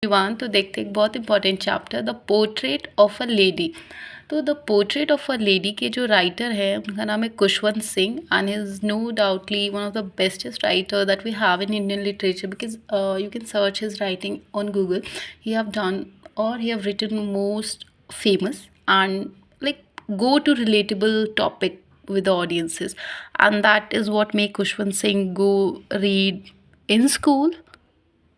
Everyone, तो देखते हैं एक बहुत important chapter the portrait of a lady. तो the portrait of a lady के जो राइटर है उनका नाम है Khushwant Singh and is no doubtly one of the bestest writer that we have in Indian literature because you can search his writing on Google. He have done or he have written most famous and like go to relatable topic with the audiences, and that is what make Kushwant Singh go read in school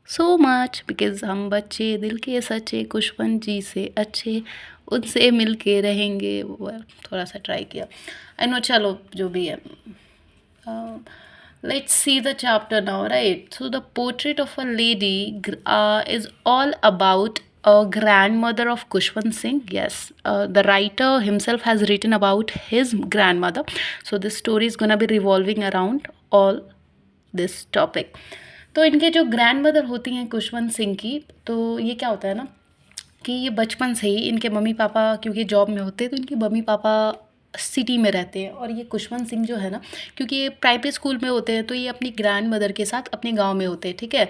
so much because हम बच्चे दिल के सच्चे खुशवंत जी से अच्छे उनसे मिल के रहेंगे. वो थोड़ा सा ट्राई किया. आई नो, चलो जो भी है. Let's see the chapter now, right? So the portrait of a lady is all about a grandmother of Kushwant Singh. Yes, the writer himself has written about his grandmother. So this story is gonna be revolving around all this topic. तो इनके जो grand mother होती हैं खुशवंत सिंह की, तो ये क्या होता है ना कि ये बचपन से ही इनके मम्मी पापा क्योंकि जॉब में होते हैं तो इनके मम्मी पापा सिटी में रहते हैं. और ये खुशवंत सिंह जो है ना, क्योंकि ये प्राइमरी स्कूल में होते हैं तो ये अपनी ग्रैंड मदर के साथ अपने गांव में होते हैं. ठीक है,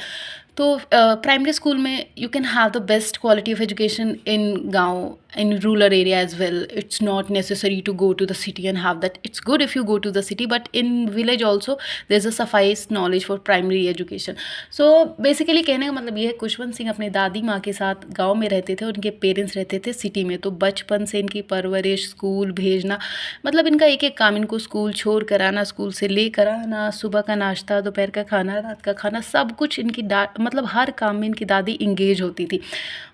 तो प्राइमरी स्कूल में you can have the best quality of education in गांव, in rural area as well. It's not necessary to go to the city and have that. It's good if you go to the city, but in village also there's a suffice knowledge for primary education. So basically कहने का मतलब ये है, खुशवंत सिंह अपने दादी माँ के साथ गांव में रहते थे और उनके पेरेंट्स रहते थे सिटी में. तो बचपन से इनकी परवरिश, स्कूल भेजना, मतलब इनका एक एक काम, इनको स्कूल छोड़ कर आना, स्कूल से ले कर आना, सुबह का नाश्ता, दोपहर का खाना, रात का खाना, सब कुछ इनकी मतलब हर काम में इनकी दादी इंगेज होती थी.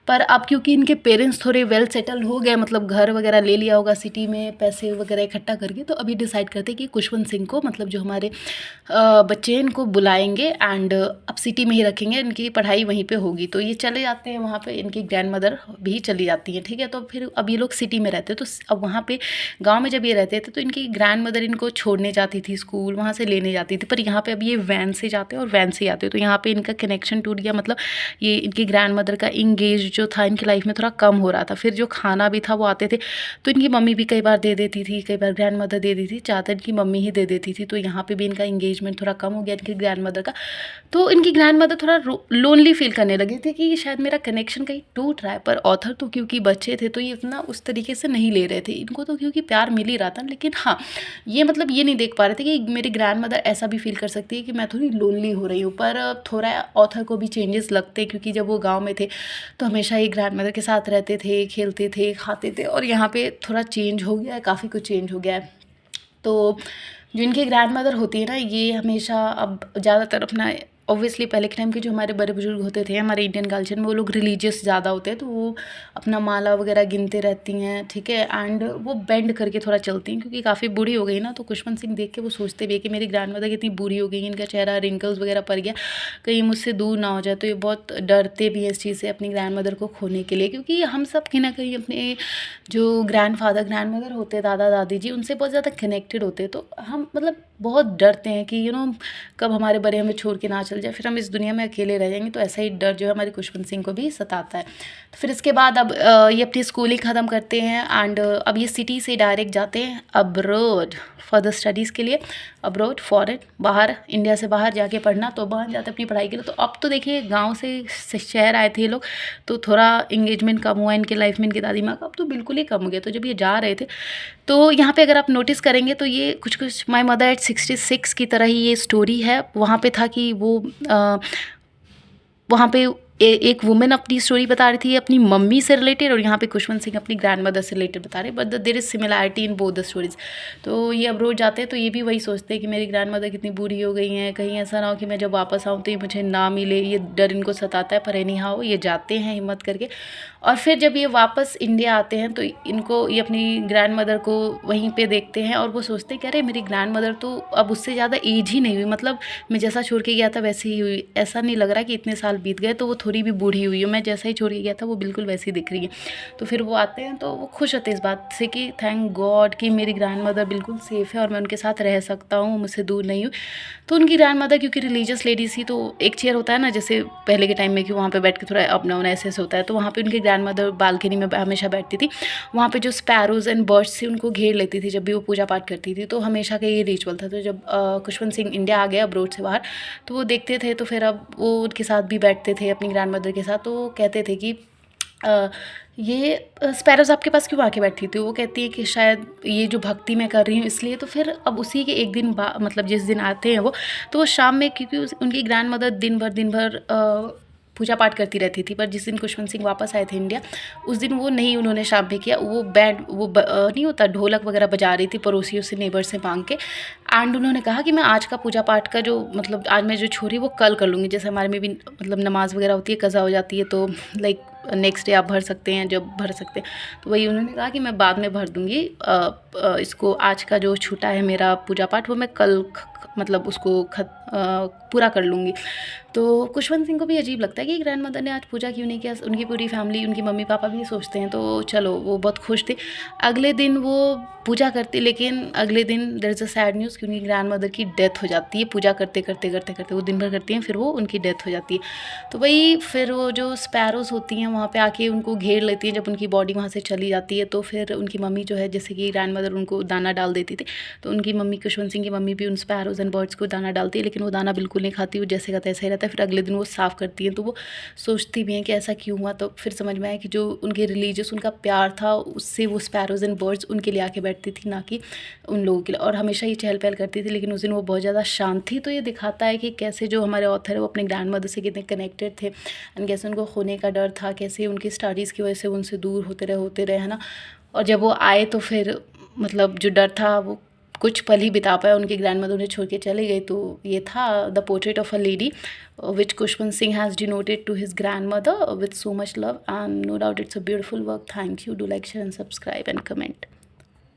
पर अब क्योंकि इनके पेरेंट्स थोड़े वेल सेटल हो गए, मतलब घर वगैरह ले लिया होगा सिटी में, पैसे वगैरह इकट्ठा करके, तो अभी डिसाइड करते कि खुशवंत सिंह को, मतलब जो हमारे बच्चे हैं, इनको बुलाएंगे एंड अब सिटी में ही रखेंगे, इनकी पढ़ाई वहीं पे होगी. तो ये चले जाते हैं वहाँ पे, इनकी ग्रैंड मदर भी चली जाती है. ठीक है, तो फिर अब ये लोग सिटी में रहते हैं. तो अब वहाँ पे गाँव में जब ये रहते थे तो इनकी ग्रैंड मदर इनको छोड़ने जाती थी स्कूल, वहाँ से लेने जाती थी. पर यहाँ पर अब ये वैन से जाते हैं और वैन से आते हैं, तो यहाँ पर इनका कनेक्शन टूट गया. मतलब ये इनकी ग्रैंड मदर का इंगेज जो था इनकी लाइफ में थोड़ा कम हो रहा था. फिर जो खाना भी था वो आते थे तो इनकी मम्मी भी कई बार दे देती थी, कई बार ग्रैंड मदर दे देती थी, ज़्यादातर इनकी मम्मी ही दे देती थी. तो यहाँ पे भी इनका इंगेजमेंट थोड़ा कम हो गया इनकी ग्रैंड मदर का. तो इनकी ग्रैंड मदर थोड़ा लोनली फील करने लगे थे कि शायद मेरा कनेक्शन कहीं टूट रहा है. पर ऑथर तो क्योंकि बच्चे थे तो ये इतना उस तरीके से नहीं ले रहे थे, इनको तो क्योंकि प्यार मिल ही रहा था. लेकिन हाँ, ये मतलब ये नहीं देख पा रहे थे कि मेरी ग्रैंड मदर ऐसा भी फील कर सकती है कि मैं थोड़ी लोनली हो रही हूँ. पर थोड़ा ऑथर को भी चेंजेस लगते, क्योंकि जब वो गाँव में थे तो हमेशा ही ग्रैंड मदर के साथ रहते थे, खेलते थे, खाते थे. और यहाँ पे थोड़ा चेंज हो गया है, काफ़ी कुछ चेंज हो गया है. तो जो इनकी ग्रैंड मदर होती है ना, ये हमेशा अब ज़्यादातर अपना, ऑब्वियसली पहले के टाइम के जो हमारे बड़े बुजुर्ग होते थे हमारे इंडियन कल्चर में, वो लोग रिलीजियस ज़्यादा होते हैं, तो वो अपना माला वगैरह गिनते रहती हैं. ठीक है, एंड वो बेंड करके थोड़ा चलती हैं क्योंकि काफ़ी बूढ़ी हो गई ना. तो खुशवंत सिंह देख के वो सोचते भी है कि मेरी ग्रैंड मदर कितनी बूढ़ी हो गई, इनका चेहरा रिंकल्स वगैरह पड़ गया, कहीं मुझसे दूर ना हो जाए. तो ये बहुत डरते भी हैं इस चीज़ से, अपनी ग्रैंड मदर को खोने के लिए, क्योंकि हम सब कहीं ना कहीं अपने जो ग्रैंड फादर ग्रैंड मदर होते हैं, दादा दादी जी, उनसे बहुत ज़्यादा कनेक्टेड होते हैं. तो हम मतलब बहुत डरते हैं कि कब हमारे बड़े हमें छोड़ के ना चल जाए, फिर हम इस दुनिया में अकेले रह जाएंगे. तो ऐसा ही डर जो है हमारे खुशवंत सिंह को भी सताता है. तो फिर इसके बाद अब ये अपनी स्कूलिंग ख़त्म करते हैं एंड अब ये सिटी से डायरेक्ट जाते हैं अब्रॉड फॉर द स्टडीज़ के लिए. अब्रॉड, फॉरेन, बाहर, इंडिया से बाहर जाके पढ़ना, तो बाहर जाते अपनी पढ़ाई के लिए. तो अब तो देखिए गाँव से शहर आए थे ये लोग, तो थोड़ा इंगेजमेंट कम हुआ इनके लाइफ में इनकी दादी माँ का. अब तो बिल्कुल ही कम हो गया. तो जब ये जा रहे थे तो यहाँ पे अगर आप नोटिस करेंगे तो ये कुछ कुछ माई मदर एट 66 की तरह ही ये स्टोरी है. वहाँ पे था कि वो वहाँ पे एक वुमेन अपनी स्टोरी बता रही थी अपनी मम्मी से रिलेटेड, और यहाँ पे खुशवंत सिंह अपनी ग्रैंड मदर से रिलेटेड बता रहे. But there is similarity in both the stories. तो ये अब रोज जाते हैं तो ये भी वही सोचते हैं कि मेरी ग्रैंड मदर कितनी बूढ़ी हो गई हैं, कहीं ऐसा ना हो कि मैं जब वापस आऊँ तो ये मुझे ना मिले. ये डर इनको सताता है. पर एनी हाउ ये जाते हैं हिम्मत करके. और फिर जब ये वापस इंडिया आते हैं तो इनको ये अपनी ग्रैंड मदर को वहीं पे देखते हैं और वो सोचते हैं कि अरे मेरी ग्रैंड मदर तो अब उससे ज़्यादा एज ही नहीं हुई, मतलब मैं जैसा छोड़ के गया था वैसे ही हुई. ऐसा नहीं लग रहा कि इतने साल बीत गए तो वो थोड़ी भी बूढ़ी हुई है, मैं जैसा ही छोड़ के गया था वो बिल्कुल वैसी दिख रही है. तो फिर वो आते हैं तो वो खुश होते हैं इस बात से कि थैंक गॉड कि मेरी ग्रैंड मदर बिल्कुल सेफ़ है और मैं उनके साथ रह सकता हूँ, मुझसे दूर नहीं हूँ. तो उनकी ग्रैंड मदर क्योंकि रिलीजियस लेडीज़ थी, तो एक चेयर होता है ना जैसे पहले के टाइम में कि वहाँ पे बैठ के थोड़ा अप डाउन ऐसे होता है, तो वहाँ पे उनकी ग्रैंड मदर बालकनी में हमेशा बैठती थी. वहाँ पे जो स्पैरोज़ एंड बर्ड्स थे उनको घेर लेती थी जब भी वो पूजा पाठ करती थी. तो हमेशा का ये रिचुअल था. तो जब खुशवंत सिंह इंडिया आ गया अब्रोड से बाहर, तो वो देखते थे, तो फिर अब वो उनके साथ भी बैठते थे, अपनी ग्रैंड मदर के साथ, तो वो कहते थे कि ये स्पैरोज़ आपके पास क्यों आके बैठी थी? वो कहती है कि शायद ये जो भक्ति मैं कर रही हूँ इसलिए। तो फिर अब उसी के एक दिन मतलब जिस दिन आते हैं वो, तो वो शाम में, क्योंकि उनकी ग्रैंड मदर दिन भर पूजा पाठ करती रहती थी, पर जिस दिन खुशवंत सिंह वापस आए थे इंडिया, उस दिन वो नहीं उन्होंने शाम में किया। वो बैंड नहीं होता, ढोलक वगैरह बजा रही थी पड़ोसियों से, नेबर से मांग के। एंड उन्होंने कहा कि मैं आज का पूजा पाठ का जो मतलब आज मैं जो छोड़ी वो कल कर लूँगी। जैसे हमारे में भी मतलब नमाज़ वगैरह होती है, कज़ा हो जाती है, तो लाइक नेक्स्ट डे आप भर सकते हैं जब भर सकते हैं। तो वही उन्होंने कहा कि मैं बाद में भर दूँगी, इसको आज का जो छूटा है मेरा पूजा पाठ वो मैं कल मतलब उसको पूरा कर लूँगी। तो खुशवंत सिंह को भी अजीब लगता है कि ग्रैंड मदर ने आज पूजा क्यों नहीं किया। उनकी पूरी फैमिली, उनकी मम्मी पापा भी सोचते हैं, तो चलो वो बहुत खुश थे। अगले दिन वो पूजा करती, लेकिन अगले दिन there is a sad news कि उनकी ग्रैंड मदर की डेथ हो जाती है। पूजा करते करते करते करते वो दिन भर करती हैं, फिर वो उनकी डेथ हो जाती है। तो वही फिर वो जो स्पैरोज़ होती हैं वहाँ पे आके उनको घेर लेती हैं। जब उनकी बॉडी वहाँ से चली जाती है तो फिर उनकी मम्मी जो है, जैसे कि ग्रैंड मदर उनको दाना डाल देती थी, तो उनकी मम्मी खुशवंत सिंह की मम्मी भी उन स्पैरोज़ एंड बर्ड्स को दाना डालती है, लेकिन वो दाना बिल्कुल नहीं खाती, वो जैसे का तैसे ही रहता है। फिर अगले दिन वो साफ़ करती हैं, तो वो सोचती भी हैं कि ऐसा क्यों हुआ। तो फिर समझ में आया कि जो उनके रिलीजियस उनका प्यार था, उससे वो स्पैरोज़ एंड बर्ड्स उनके लिए आके बैठती थी, ना कि उन लोगों के लिए। और हमेशा ही चहल पहल करती थी, लेकिन उस दिन वो बहुत ज़्यादा शांत थी। तो ये दिखाता है कि कैसे जो हमारे ऑथर है वो अपने ग्रैंड मदर से कितने कनेक्टेड थे, एंड कैसे उनको खोने का डर था, कैसे उनकी स्टडीज़ की वजह से उनसे दूर होते रहे, है ना। और जब वो आए तो फिर मतलब जो डर था वो कुछ पल ही बिता पाया, उनकी ग्रैंड मदर उन्हें छोड़ के चली गई। तो ये था the portrait of a lady which Kushwant Singh has denoted to his grandmother with so much love, and no doubt it's a beautiful work. Thank you. Do like, share and subscribe and comment.